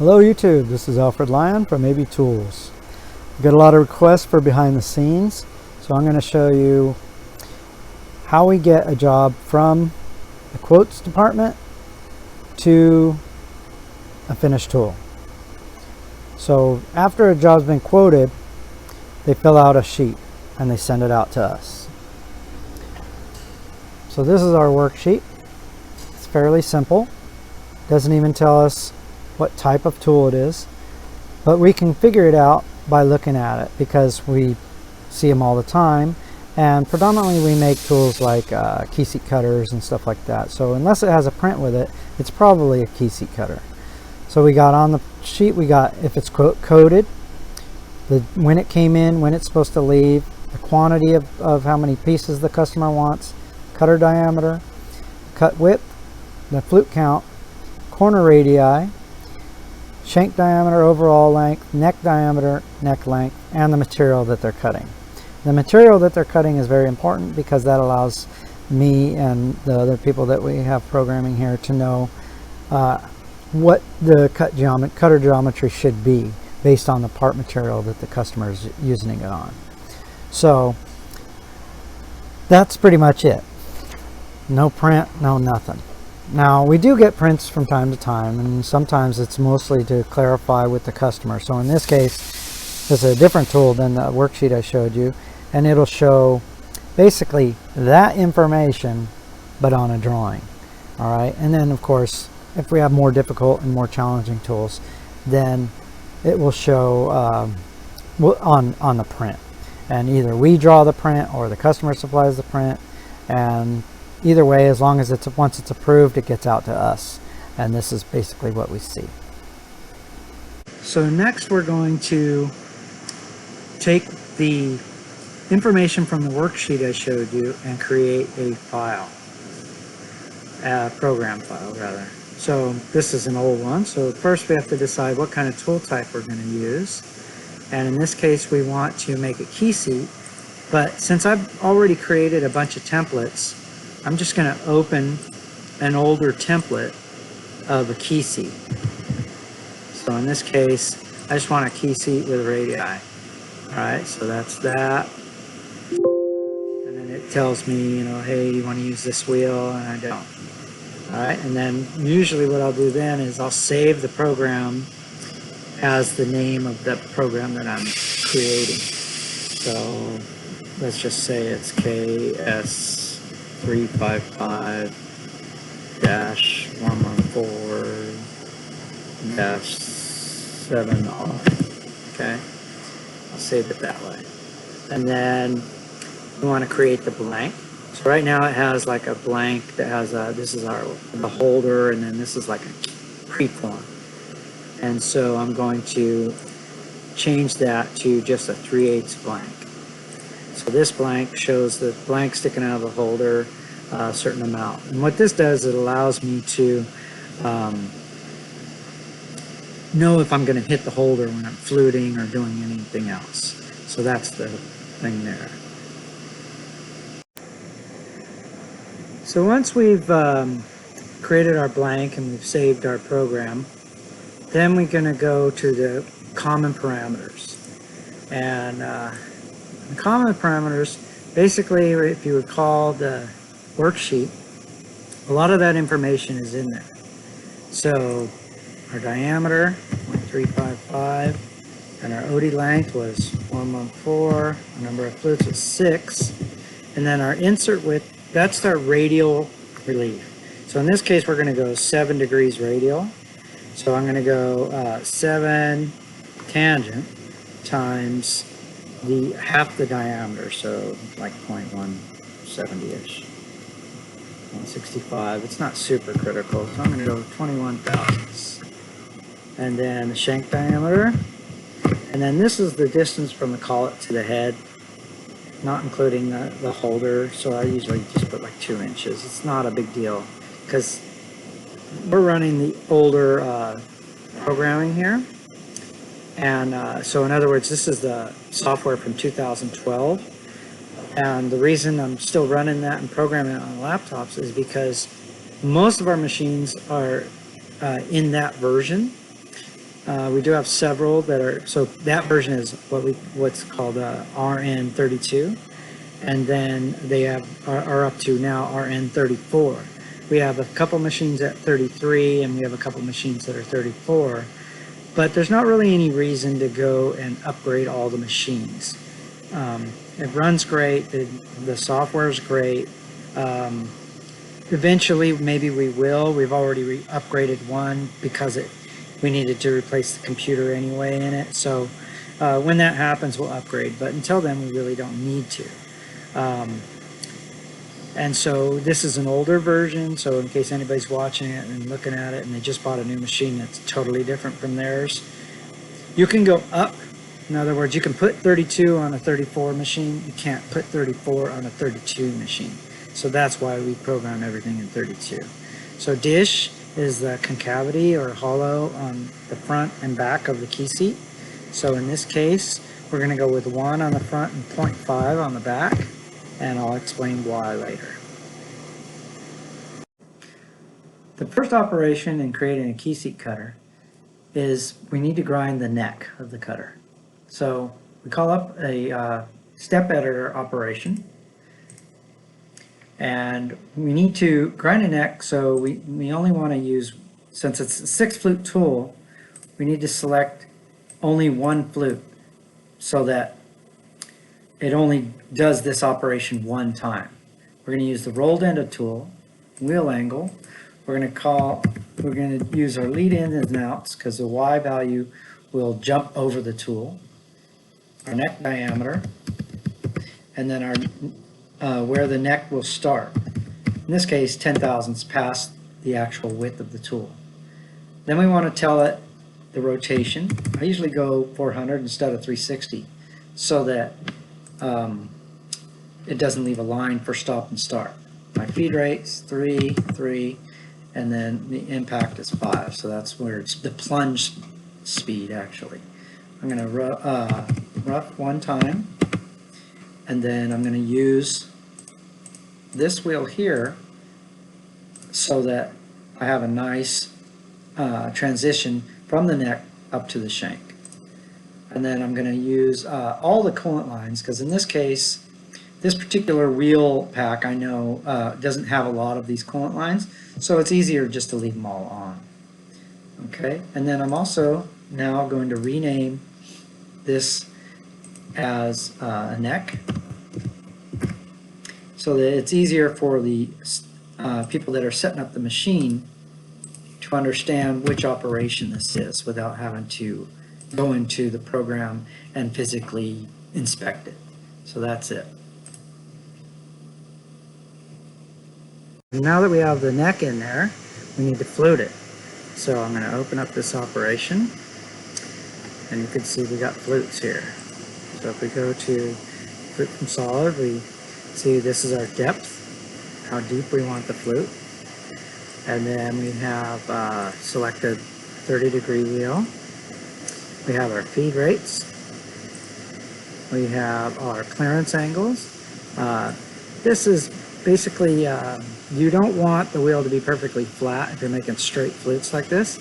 Hello YouTube, this is Alfred Lyon from AB Tools. We got a lot of requests for behind the scenes, so I'm going to show you how we get a job from the quotes department to a finished tool. So after a job's been quoted, they fill out a sheet and they send it out to us. So this is our worksheet. It's fairly simple. Doesn't even tell us what type of tool it is, but we can figure it out by looking at it because we see them all the time, and predominantly we make tools like Keyseat cutters and stuff like that. So unless it has a print with it, it's probably a Keyseat cutter. So we got on the sheet, we got if it's coded, when it came in, when it's supposed to leave, the quantity of how many pieces the customer wants, cutter diameter, cut width, the flute count, corner radii, shank diameter, overall length, neck diameter, neck length, and the material that they're cutting. The material that they're cutting is very important because that allows me and the other people that we have programming here to know what the cutter geometry should be based on the part material that the customer is using it on. So that's pretty much it. No print, no nothing. Now we do get prints from time to time, and sometimes it's mostly to clarify with the customer. So in this case, it's a different tool than the worksheet I showed you, and it'll show basically that information but on a drawing. All right, and then of course if we have more difficult and more challenging tools, then it will show on the print, and either we draw the print or the customer supplies the print, and either way, as long as once it's approved, it gets out to us, and this is basically what we see. So next we're going to take the information from the worksheet I showed you and create a file, a program file rather. So this is an old one, so first we have to decide what kind of tool type we're going to use, and in this case we want to make a Keyseat, but since I've already created a bunch of templates, I'm just going to open an older template of a Keyseat. So in this case, I just want a Keyseat with radii. Alright, so that's that. And then it tells me, you know, hey, you want to use this wheel, and I don't. Alright, and then usually what I'll do then is I'll save the program as the name of the program that I'm creating. So let's just say it's KS355-114-7R. Okay, I'll save it that way. And then we want to create the blank. So right now it has like a blank that has this is the holder, and then this is like a preform. And so I'm going to change that to just a 3/8 blank. So this blank shows the blank sticking out of the holder a certain amount. And what this does, it allows me to know if I'm going to hit the holder when I'm fluting or doing anything else. So that's the thing there. So once we've created our blank and we've saved our program, then we're going to go to the common parameters. And the common parameters, basically, if you recall the worksheet, a lot of that information is in there. So our diameter, 0.355, and our OD length was 114, our number of flutes was 6, and then our insert width, that's our radial relief. So in this case, we're going to go 7 degrees radial. So I'm going to go 7 tangent times the half the diameter, so like 0.170-ish, 165. It's not super critical, so I'm going to go 21 thousandths. And then the shank diameter, and then this is the distance from the collet to the head, not including the holder, so I usually just put like 2 inches. It's not a big deal because we're running the older programming here. And so in other words, this is the software from 2012, and the reason I'm still running that and programming it on laptops is because most of our machines are in that version, We do have several that are, so that version is what's called RN32, and then they are up to now RN34. We have a couple machines at 33, and we have a couple machines that are 34, but there's not really any reason to go and upgrade all the machines. It runs great, the software is great. Eventually, maybe we will. We've already upgraded one because we needed to replace the computer anyway in it. So when that happens, we'll upgrade. But until then, we really don't need to. And so this is an older version. So in case anybody's watching it and looking at it and they just bought a new machine that's totally different from theirs, you can go up. In other words, you can put 32 on a 34 machine. You can't put 34 on a 32 machine. So that's why we program everything in 32. So dish is the concavity or hollow on the front and back of the Keyseat. So in this case, we're going to go with 1 on the front and 0.5 on the back, and I'll explain why later. The first operation in creating a Keyseat cutter is we need to grind the neck of the cutter. So we call up a step editor operation, and we need to grind a neck. So we only want to use, since it's a 6-flute tool, we need to select only one flute so that it only does this operation one time. We're going to use the rolled end tool, wheel angle. We're going to use our lead ins and outs because the Y value will jump over the tool. Our neck diameter, and then our where the neck will start. In this case, 10 thousandths past the actual width of the tool. Then we want to tell it the rotation. I usually go 400 instead of 360 so that it doesn't leave a line for stop and start. My feed rate's 3, 3, and then the impact is 5. So that's where it's the plunge speed actually. I'm going to rough one time, and then I'm going to use this wheel here so that I have a nice transition from the neck up to the shank. And then I'm going to use all the coolant lines, because in this case, this particular wheel pack I know doesn't have a lot of these coolant lines, so it's easier just to leave them all on. Okay, and then I'm also now going to rename this as a neck so that it's easier for the people that are setting up the machine to understand which operation this is without having to go into the program and physically inspect it. So that's it. Now that we have the neck in there, we need to flute it. So I'm going to open up this operation, and you can see we got flutes here. So if we go to flute from solid, we see this is our depth, how deep we want the flute. And then we have selected 30-degree wheel. We have our feed rates. We have our clearance angles. This is basically, you don't want the wheel to be perfectly flat if you're making straight flutes like this,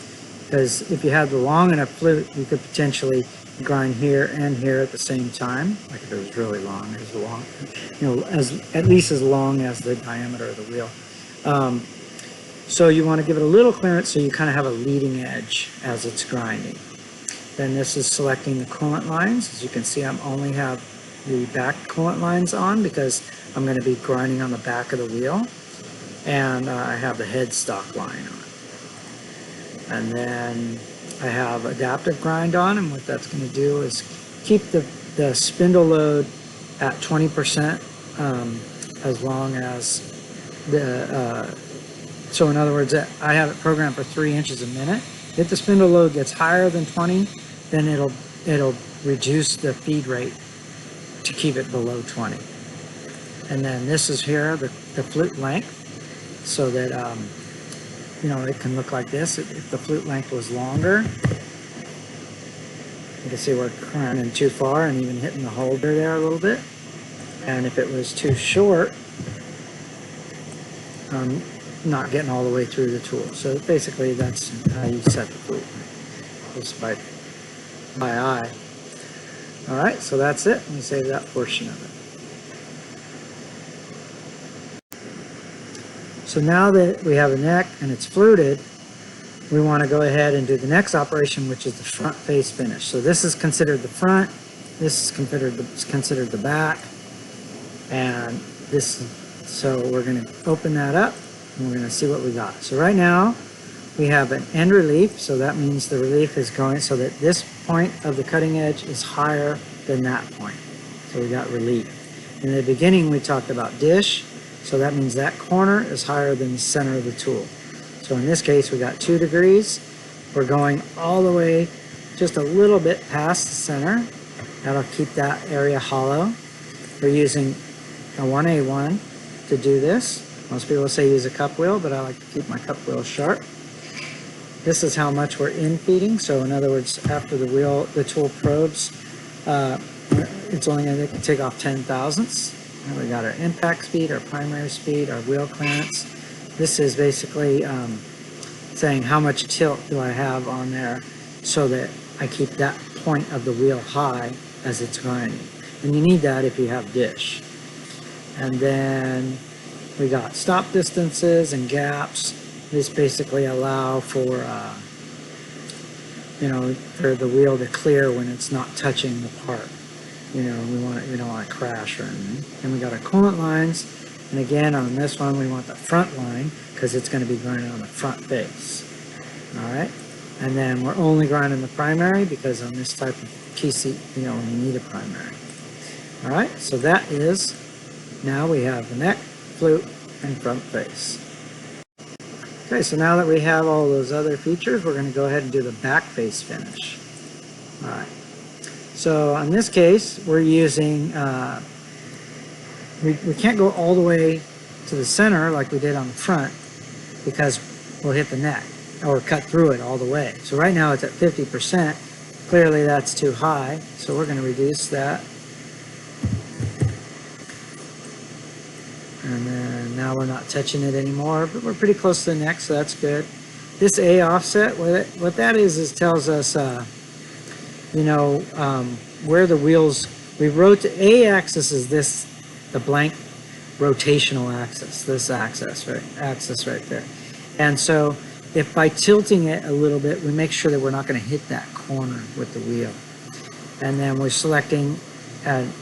because if you had the long enough flute, you could potentially grind here and here at the same time. Like if it was really long, as long, you know, at least as long as the diameter of the wheel. So you want to give it a little clearance so you kind of have a leading edge as it's grinding. Then this is selecting the coolant lines. As you can see, I only have the back coolant lines on because I'm going to be grinding on the back of the wheel. And I have the headstock line on. And then I have adaptive grind on, and what that's going to do is keep the spindle load at 20% as long as the so in other words, I have it programmed for 3 inches a minute. If the spindle load gets higher than 20, then it'll reduce the feed rate to keep it below 20. And then this is here the flute length, so that you know, it can look like this. If the flute length was longer, you can see we're grinding too far and even hitting the holder there a little bit. And if it was too short, not getting all the way through the tool. So basically that's how you set the flute. just by eye. Alright, so that's it. Let me save that portion of it. So now that we have a neck and it's fluted, we want to go ahead and do the next operation, which is the front face finish. So this is considered the front, this is considered the back, and this. So we're going to open that up and we're going to see what we got. So right now we have an end relief, so that means the relief is going so that this point of the cutting edge is higher than that point. So we got relief. In the beginning we talked about dish, so that means that corner is higher than the center of the tool. So in this case we got 2 degrees. We're going all the way just a little bit past the center. That'll keep that area hollow. We're using a 1A1 to do this. Most people say use a cup wheel, but I like to keep my cup wheel sharp. This is how much we're in feeding. So in other words, after the tool probes, it's only going to take off 10 thousandths. And we got our impact speed, our primary speed, our wheel clearance. This is basically saying how much tilt do I have on there so that I keep that point of the wheel high as it's grinding. And you need that if you have dish. And then we got stop distances and gaps. This basically allow for for the wheel to clear when it's not touching the part. We don't want to crash or anything. And we got our coolant lines. And again, on this one, we want the front line because it's going to be grinding on the front face. All right. And then we're only grinding the primary because on this type of Keyseat, you need a primary. All right. So that is. Now we have the neck, flute, and front face. Okay, so now that we have all those other features, we're going to go ahead and do the back face finish. All right. So in this case, we're using, we can't go all the way to the center like we did on the front because we'll hit the neck or cut through it all the way. So right now it's at 50%. Clearly that's too high, so we're going to reduce that. And then now we're not touching it anymore, but we're pretty close to the neck, so that's good. This A offset, what that is tells us, where the wheels, A axis is this, the blank rotational axis, this axis right there. And so if by tilting it a little bit, we make sure that we're not going to hit that corner with the wheel. And then we're selecting an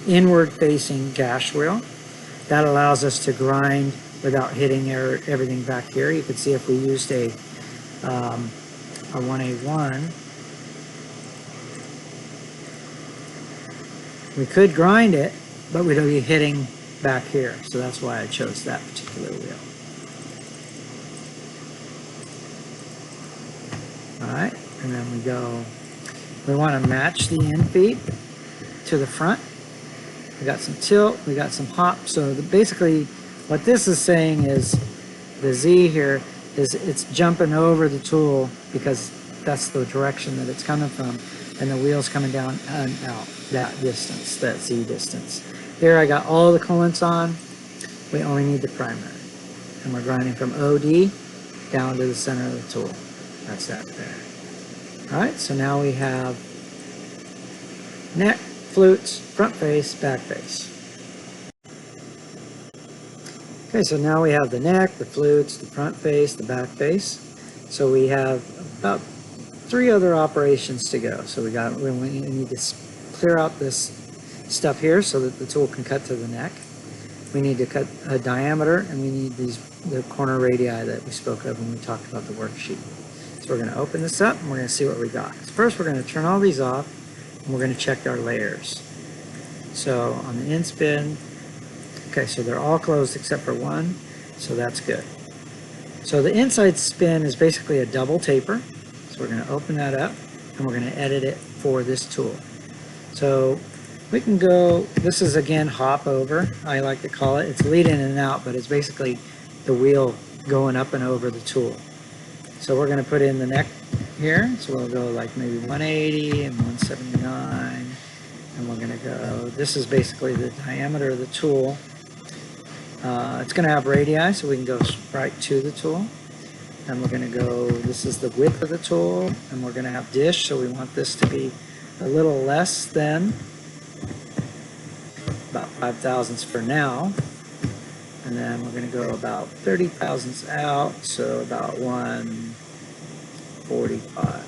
inward facing gash wheel. That allows us to grind without hitting everything back here. You can see if we used a 1A1, we could grind it, but we'd be hitting back here. So that's why I chose that particular wheel. All right, and then we want to match the end feed to the front. We got some tilt, we got some hop. So basically what this is saying is the Z here is it's jumping over the tool because that's the direction that it's coming from, and the wheel's coming down and out that distance, that Z distance. Here I got all the coolants on. We only need the primary. And we're grinding from OD down to the center of the tool. That's that there. All right, so now we have neck, flutes, front face, back face. Okay, so now we have the neck, the flutes, the front face, the back face. So we have about 3 other operations to go. So we need to clear out this stuff here so that the tool can cut to the neck. We need to cut a diameter, and we need the corner radii that we spoke of when we talked about the worksheet. So we're going to open this up and we're going to see what we got. First, we're going to turn all these off. And we're going to check our layers. So on the end spin, okay, so they're all closed except for one, so that's good. So the inside spin is basically a double taper. So we're going to open that up and we're going to edit it for this tool. So we can go, this is again hop over, I like to call it. It's lead in and out, but it's basically the wheel going up and over the tool. So we're going to put in the neck here, so we'll go like maybe 180 and 179, and we're going to go, this is basically the diameter of the tool. It's going to have radii, so we can go right to the tool. and we're going to go, this is the width of the tool, and we're going to have dish, so we want this to be a little less than about 5 thousandths for now. And then we're going to go about 30 thousandths out, so about 145.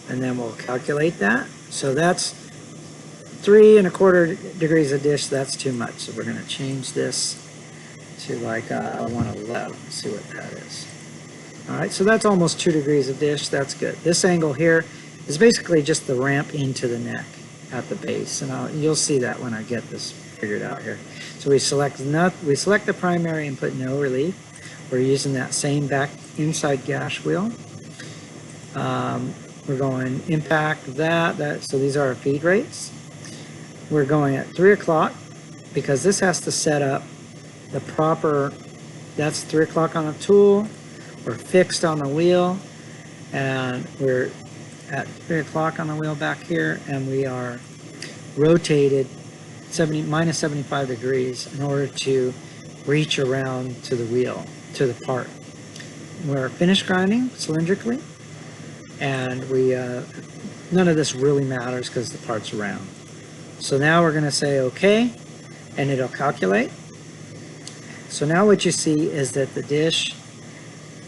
And then we'll calculate that. So that's 3 1/4 degrees of dish. That's too much. So we're going to change this to like 111. See what that is. All right, so that's almost 2 degrees of dish. That's good. This angle here is basically just the ramp into the neck at the base, and you'll see that when I get this figured out here. So we select the primary and put no relief. We're using that same back inside gash wheel. We're going impact so these are our feed rates. We're going at 3 o'clock because this has to set up the proper, that's 3 o'clock on the tool. We're fixed on the wheel, and we're at 3 o'clock on the wheel back here, and we are rotated minus 75 degrees in order to reach around to the wheel, to the part. We're finish grinding cylindrically, and none of this really matters because the part's round. So now we're going to say OK, and it'll calculate. So now what you see is that the dish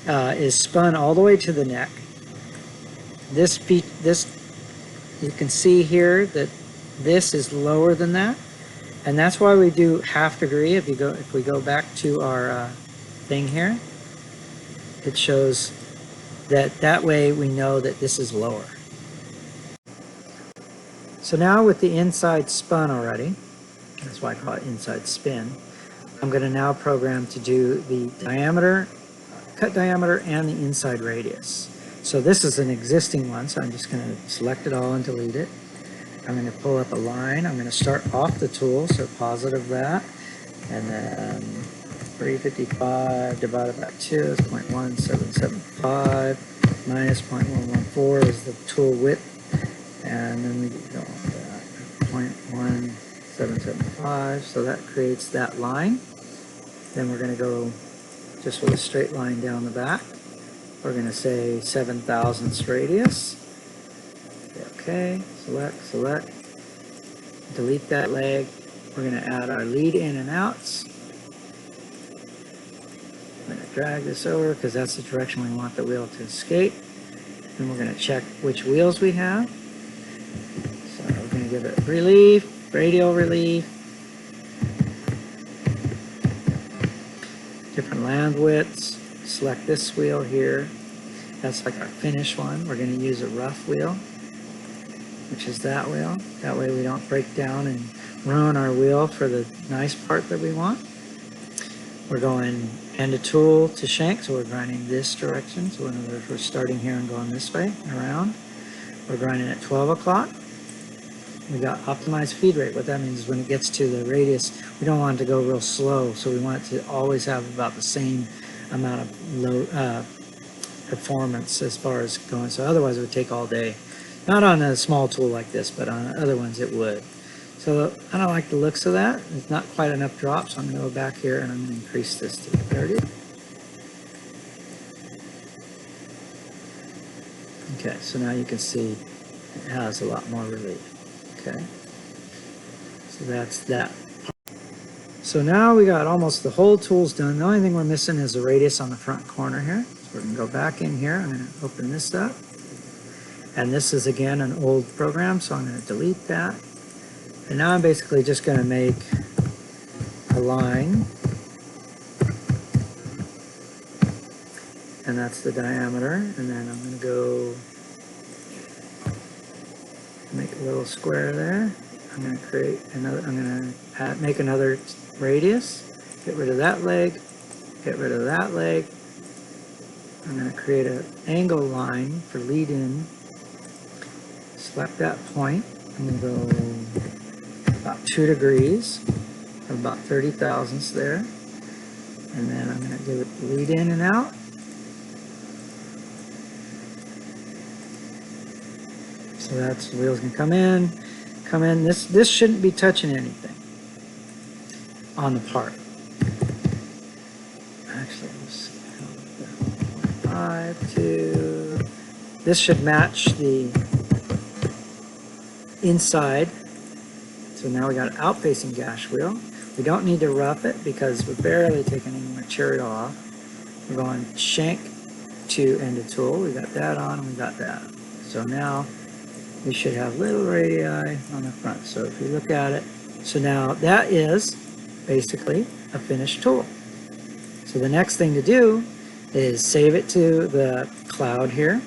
is spun all the way to the neck. This you can see here that this is lower than that, and that's why we do ½ degree. If we go back to our thing here, it shows that way we know that this is lower. So now with the inside spun already, that's why I call it inside spin, I'm going to now program to do the diameter, cut diameter, and the inside radius. So this is an existing one, so I'm just going to select it all and delete it. I'm going to pull up a line. I'm going to start off the tool, so positive that, and then 355 divided by 2 is 0.1775, minus 0.114 is the tool width, and then we go on that 0.1775, so that creates that line. Then we're going to go just with a straight line down the back. We're going to say 7 thousandths radius. Okay, select, delete that leg. We're going to add our lead in and outs. I'm going to drag this over because that's the direction we want the wheel to escape. And we're going to check which wheels we have. So we're going to give it relief, radial relief, different land widths. Select this wheel here. That's like our finish one. We're going to use a rough wheel, which is that wheel. That way we don't break down and ruin our wheel for the nice part that we want. We're going end of tool to shank, so we're grinding this direction. So in other words, we're starting here and going this way and around. We're grinding at 12 o'clock. We got optimized feed rate. What that means is when it gets to the radius, we don't want it to go real slow, so we want it to always have about the same amount of low performance as far as going. So otherwise it would take all day. Not on a small tool like this, but on other ones it would. So I don't like the looks of that. It's not quite enough drop, so I'm going to go back here and I'm going to increase this to 30. Okay, so now you can see it has a lot more relief. Okay, so that's that. So now we got almost the whole tools done. The only thing we're missing is the radius on the front corner here. So we're going to go back in here. I'm going to open this up. And this is again an old program, so I'm going to delete that. And now I'm basically just going to make a line. And that's the diameter. And then I'm going to go make a little square there. I'm going to create another, I'm going to make another radius. Get rid of that leg. Get rid of that leg. I'm going to create an angle line for lead in. Select that point. I'm going to go about 2 degrees, about 30 thousandths there. And then I'm going to give it lead in and out. So that's, the wheels can come in. This shouldn't be touching anything on the part. Actually, let's see. to, this should match the inside. So now we got an out-facing gash wheel. We don't need to rough it because we're barely taking any material off. We're going shank to end of tool. We got that on and we got that. So now we should have little radii on the front. So if you look at it, so now that is basically a finished tool. So the next thing to do is save it to the cloud here,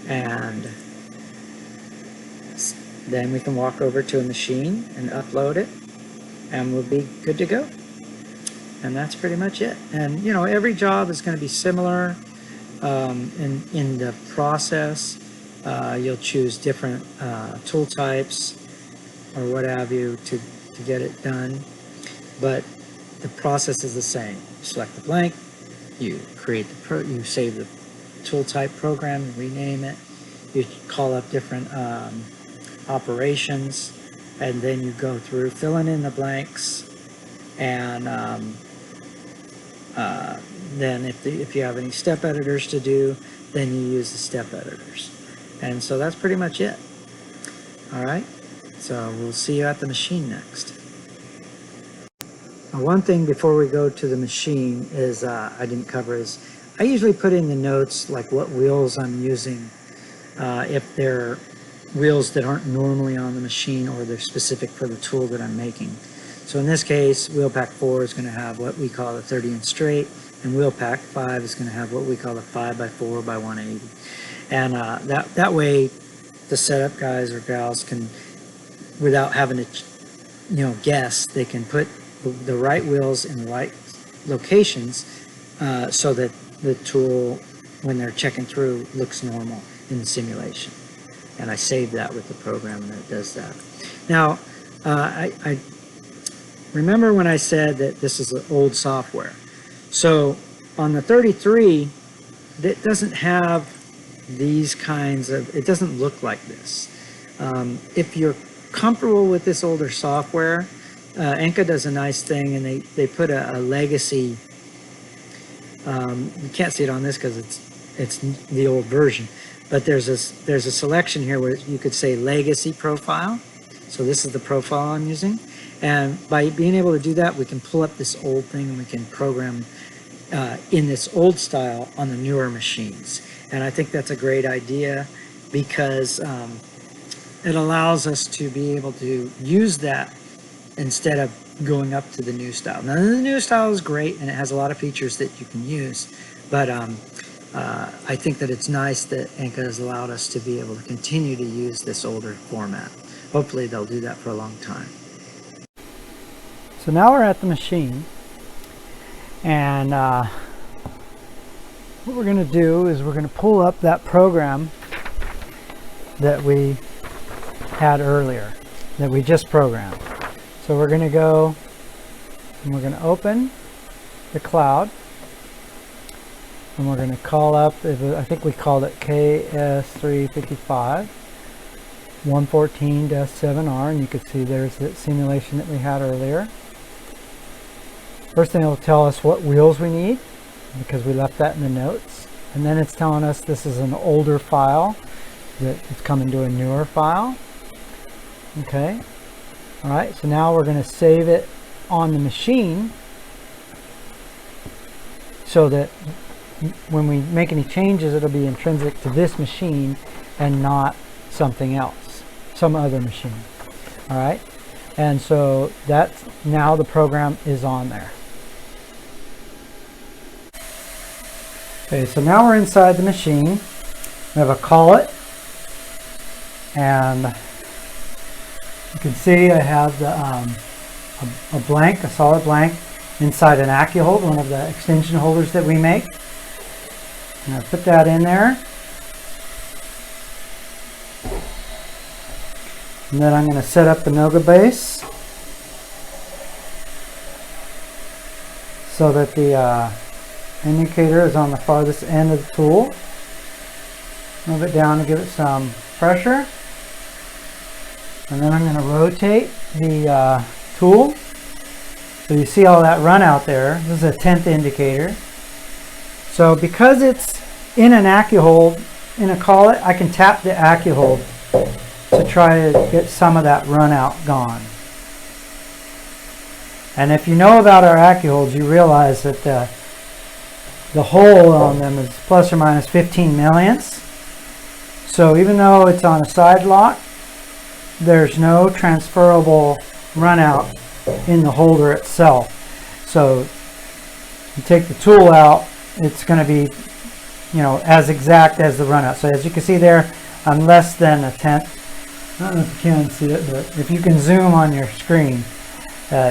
and then we can walk over to a machine and upload it, and we'll be good to go. And that's pretty much it. And you know, every job is going to be similar in the process. You'll choose different tool types or what have you to get it done, but the process is the same. You select the blank, you create the you save the tool type program, rename it, you call up different operations, and then you go through filling in the blanks, and then if you have any step editors to do, then you use the step editors. And so that's pretty much it. All right, so we'll see you at the machine next. Now, one thing before we go to the machine is I didn't cover is I usually put in the notes like what wheels I'm using, if they're wheels that aren't normally on the machine or they're specific for the tool that I'm making. So in this case, wheel pack 4 is going to have what we call a 30-inch straight, and wheel pack 5 is going to have what we call a 5x4 by 180. And that way, the setup guys or gals can, without having to, guess, they can put the right wheels in the right locations so that the tool, when they're checking through, looks normal in the simulation. And I saved that with the program that does that. Now, I remember when I said that this is old software. So on the 33, it doesn't have these kinds of, it doesn't look like this. If you're comfortable with this older software, ANCA does a nice thing, and they put a legacy, you can't see it on this because it's the old version, but there's a selection here where you could say legacy profile. So this is the profile I'm using, and by being able to do that, we can pull up this old thing and we can program in this old style on the newer machines. And I think that's a great idea because it allows us to be able to use that instead of going up to the new style. Now, the new style is great and it has a lot of features that you can use, but I think that it's nice that ANCA has allowed us to be able to continue to use this older format. Hopefully they'll do that for a long time. So now we're at the machine, and what we're going to do is we're going to pull up that program that we had earlier, that we just programmed. So we're going to go and we're going to open the cloud, and we're going to call up, I think we called it KS355 114-7R, and you can see there's the simulation that we had earlier. First thing, it'll tell us what wheels we need because we left that in the notes, and then it's telling us this is an older file that it's coming to a newer file. Okay, all right, so now we're going to save it on the machine so that when we make any changes, it'll be intrinsic to this machine and not something else, some other machine. All right, and so that's now the program is on there. Okay, so now we're inside the machine. We have a call it, and you can see I have the a blank, a solid blank inside an AccuHold, one of the extension holders that we make. And I put that in there, and then I'm going to set up the Noga base so that the indicator is on the farthest end of the tool. Move it down to give it some pressure, and then I'm going to rotate the tool. So you see all that run out there. This is a 10th indicator. So because it's in an AccuHold, in a collet, I can tap the AccuHold to try to get some of that run out gone. And if you know about our AccuHolds, you realize that the hole on them is plus or minus 15 millionths. So even though it's on a side lock, there's no transferable run out in the holder itself. So you take the tool out, it's going to be, you know, as exact as the run out. So as you can see there, I'm less than a tenth. I don't know if you can see it, but if you can zoom on your screen,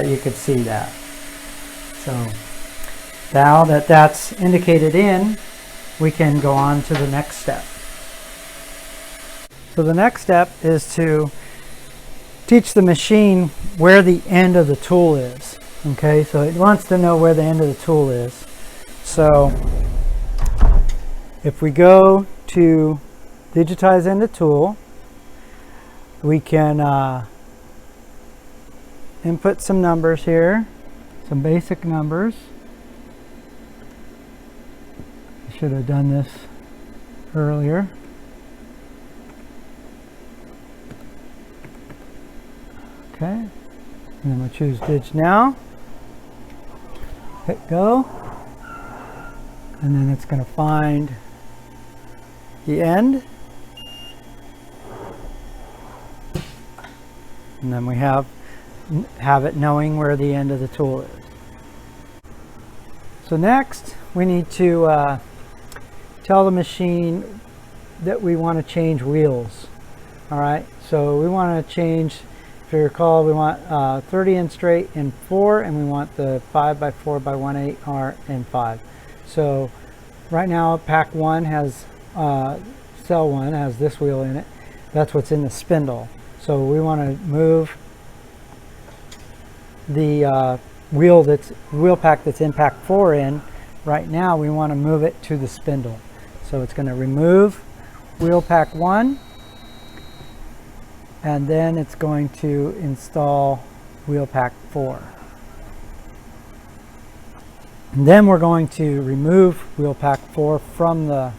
you could see that. So now that that's indicated in, we can go on to the next step. So the next step is to teach the machine where the end of the tool is. Okay, so it wants to know where the end of the tool is. So if we go to digitize end of tool, we can input some numbers here, some basic numbers. I should have done this earlier. Okay, and then we'll choose Dig Now, hit go, and then it's going to find the end, and then we have it knowing where the end of the tool is. So next we need to tell the machine that we want to change wheels. Alright, so we want to change, if you recall, we want 30 in straight in 4, and we want the 5x4x1/8 R in 5. So right now pack 1 has cell 1 has this wheel in it. That's what's in the spindle. So we want to move the wheel pack that's in pack 4 in. Right now we want to move it to the spindle. So it's going to remove wheel pack 1, and then it's going to install wheel pack 4. And then we're going to remove wheel pack 4 from the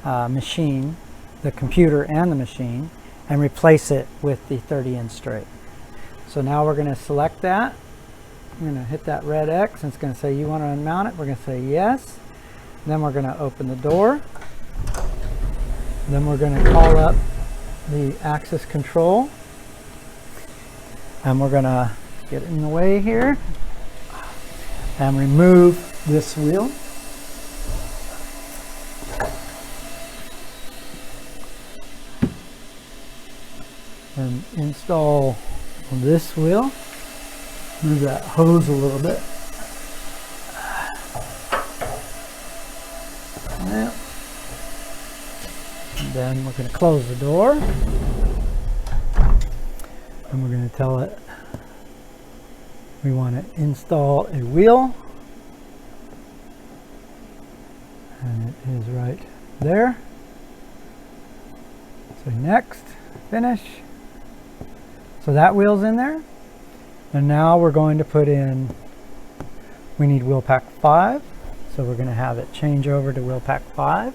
machine, the computer and the machine, and replace it with the 30 in straight. So now we're going to select that. I'm going to hit that red X, and it's going to say you want to unmount it. We're going to say yes. Then we're going to open the door. Then we're going to call up the axis control, and we're going to get in the way here and remove this wheel. And install this wheel. Move that hose a little bit. Yep. And then we're going to close the door, and we're going to tell it we want to install a wheel, and it is right there. So next, finish. So that wheel's in there, and now we're going to put in, we need wheel pack 5, so we're going to have it change over to wheel pack 5.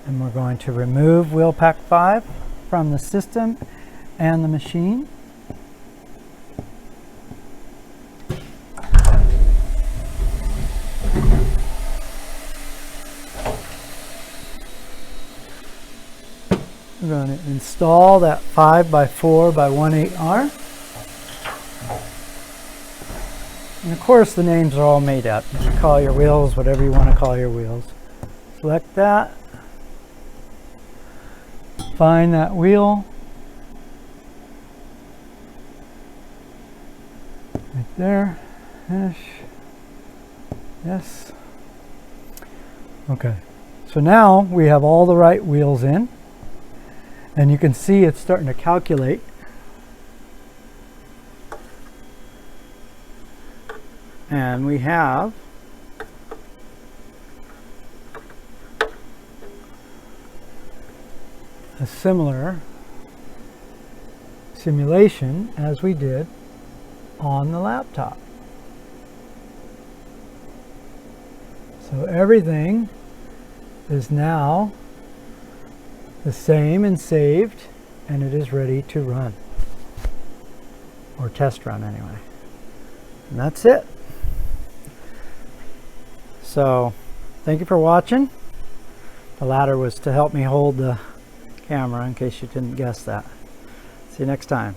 And we're going to remove wheel pack 5 from the system and the machine. We're going to install that 5x4x1/8R. And of course the names are all made up. You can call your wheels whatever you want to call your wheels. Select that. Find that wheel. Right there. Finish. Yes. Okay. So now we have all the right wheels in. And you can see it's starting to calculate. And we have a similar simulation as we did on the laptop. So everything is now the same and saved, and it is ready to run, or test run anyway. And that's it. So thank you for watching. The ladder was to help me hold the camera in case you didn't guess that. See you next time.